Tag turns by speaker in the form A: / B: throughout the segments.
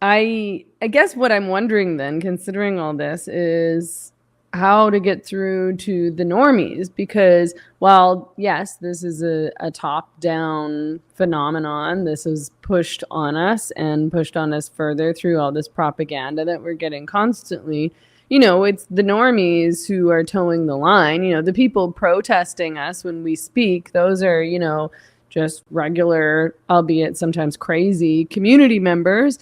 A: I guess what I'm wondering then, considering all this, is how to get through to the normies. Because while, yes, this is a top-down phenomenon, this is pushed on us and pushed on us further through all this propaganda that we're getting constantly. It's the normies who are towing the line. The people protesting us when we speak, those are, just regular, albeit sometimes crazy, community members.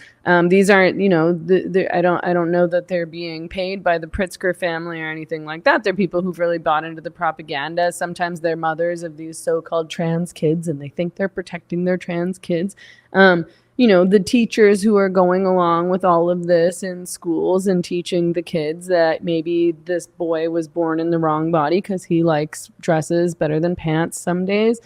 A: These aren't, I don't know that they're being paid by the Pritzker family or anything like that. They're people who've really bought into the propaganda. Sometimes they're mothers of these so-called trans kids, and they think they're protecting their trans kids. The teachers who are going along with all of this in schools and teaching the kids that maybe this boy was born in the wrong body because he likes dresses better than pants some days.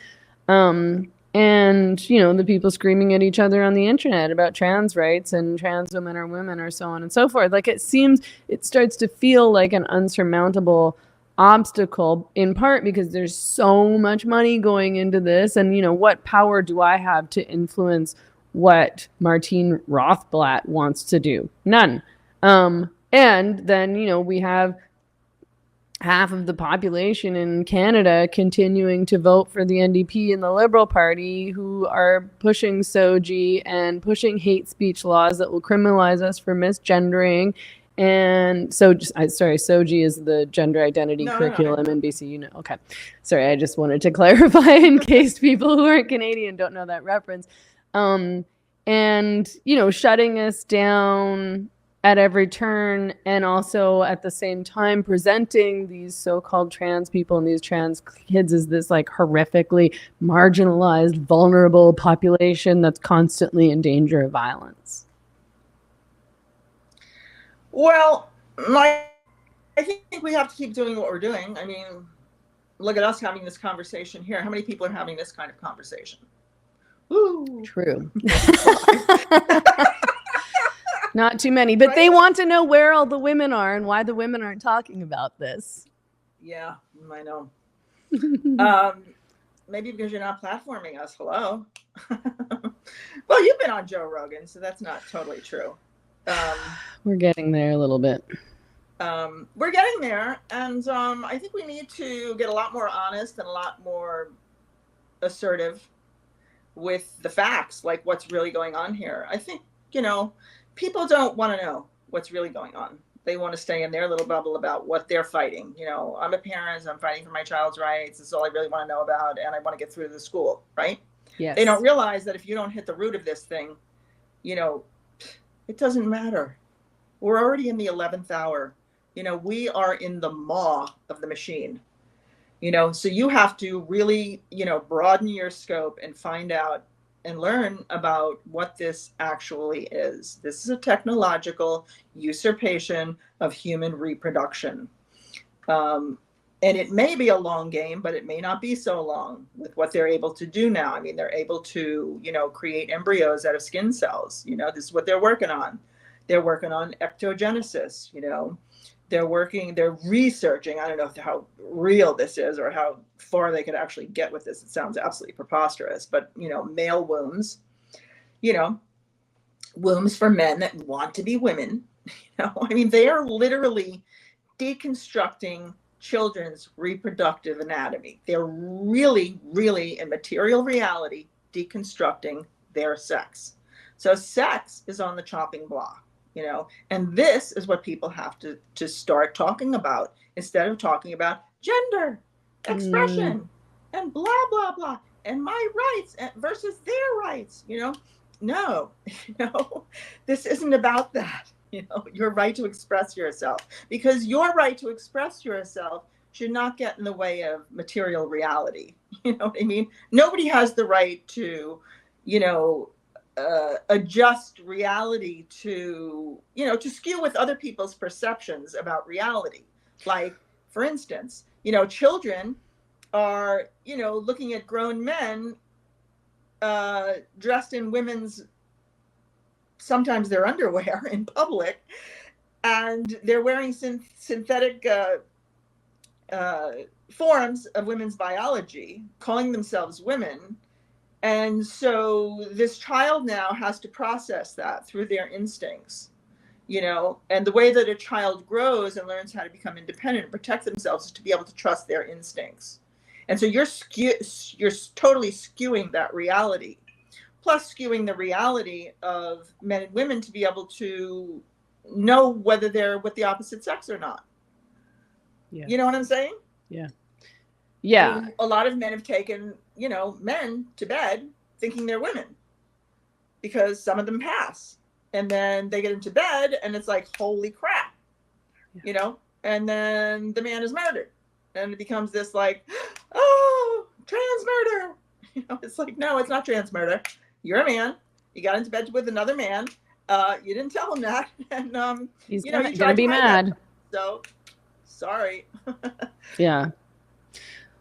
A: And, the people screaming at each other on the internet about trans rights and trans women are women or so on and so forth. Like, it starts to feel like an unsurmountable obstacle, in part because there's so much money going into this. And, what power do I have to influence what Martine Rothblatt wants to do? None. And then, we have half of the population in Canada continuing to vote for the NDP and the Liberal Party, who are pushing SOGI and pushing hate speech laws that will criminalize us for misgendering. And SOGI is the gender identity curriculum in BC. Okay. Sorry, I just wanted to clarify in case people who aren't Canadian don't know that reference. And, shutting us down at every turn, and also at the same time presenting these so-called trans people and these trans kids as this like horrifically marginalized, vulnerable population that's constantly in danger of violence.
B: Well, I think we have to keep doing what we're doing. I mean, look at us having this conversation here. How many people are having this kind of conversation? Ooh.
A: True. Not too many, but right? They want to know where all the women are and why the women aren't talking about this.
B: Yeah, I know. Maybe because you're not platforming us. Hello. Well, you've been on Joe Rogan, so that's not totally true.
A: We're getting there a little bit.
B: We're getting there, and I think we need to get a lot more honest and a lot more assertive with the facts, like what's really going on here. I think, people don't want to know what's really going on. They want to stay in their little bubble about what they're fighting. I'm a parent, I'm fighting for my child's rights. This is all I really want to know about, and I want to get through to the school, right?
A: Yes.
B: They don't realize that if you don't hit the root of this thing, it doesn't matter. We're already in the 11th hour. We are in the maw of the machine. So you have to really, broaden your scope and find out and learn about what this actually is. This is a technological usurpation of human reproduction. And it may be a long game, but it may not be so long with what they're able to do now. I mean, they're able to, create embryos out of skin cells. This is what they're working on. They're working on ectogenesis, they're researching. I don't know how real this is or how far they could actually get with this. It sounds absolutely preposterous, but male wombs, wombs for men that want to be women. I mean, they are literally deconstructing children's reproductive anatomy. They're really, really in material reality deconstructing their sex. So sex is on the chopping block. And this is what people have to start talking about instead of talking about gender expression and blah, blah, blah, and my rights versus their rights. No, this isn't about that. Your right to express yourself, because your right to express yourself should not get in the way of material reality. You know what I mean? Nobody has the right to, adjust reality to skew with other people's perceptions about reality. Like, for instance, children are, looking at grown men dressed in women's, sometimes their underwear in public, and they're wearing synthetic forms of women's biology, calling themselves women, And so this child now has to process that through their instincts, you know, and the way that a child grows and learns how to become independent and protect themselves is to be able to trust their instincts. And so you're totally skewing that reality, plus skewing the reality of men and women to be able to know whether they're with the opposite sex or not.
A: Yeah.
B: You know what I'm saying?
A: Yeah.
B: I mean, a lot of men have taken, you know, men to bed thinking they're women because some of them pass. And then they get into bed and it's like, holy crap, you know? And then the man is murdered. And it becomes this like, oh, trans murder. You know, it's like, no, it's not trans murder. You're a man. You got into bed with another man. You didn't tell him that. And,
A: he's
B: you know,
A: gonna be
B: to
A: mad.
B: that. So, sorry.
A: Yeah.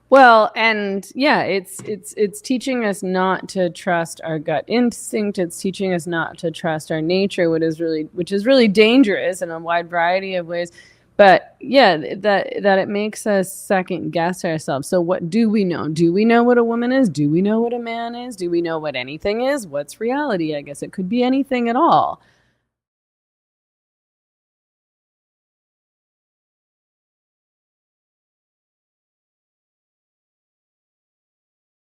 A: Well, and yeah, it's teaching us not to trust our gut instinct. It's teaching us not to trust our nature, which is really dangerous in a wide variety of ways. But yeah, that it makes us second guess ourselves. So what do we know? Do we know what a woman is? Do we know what a man is? Do we know what anything is? What's reality? I guess it could be anything at all.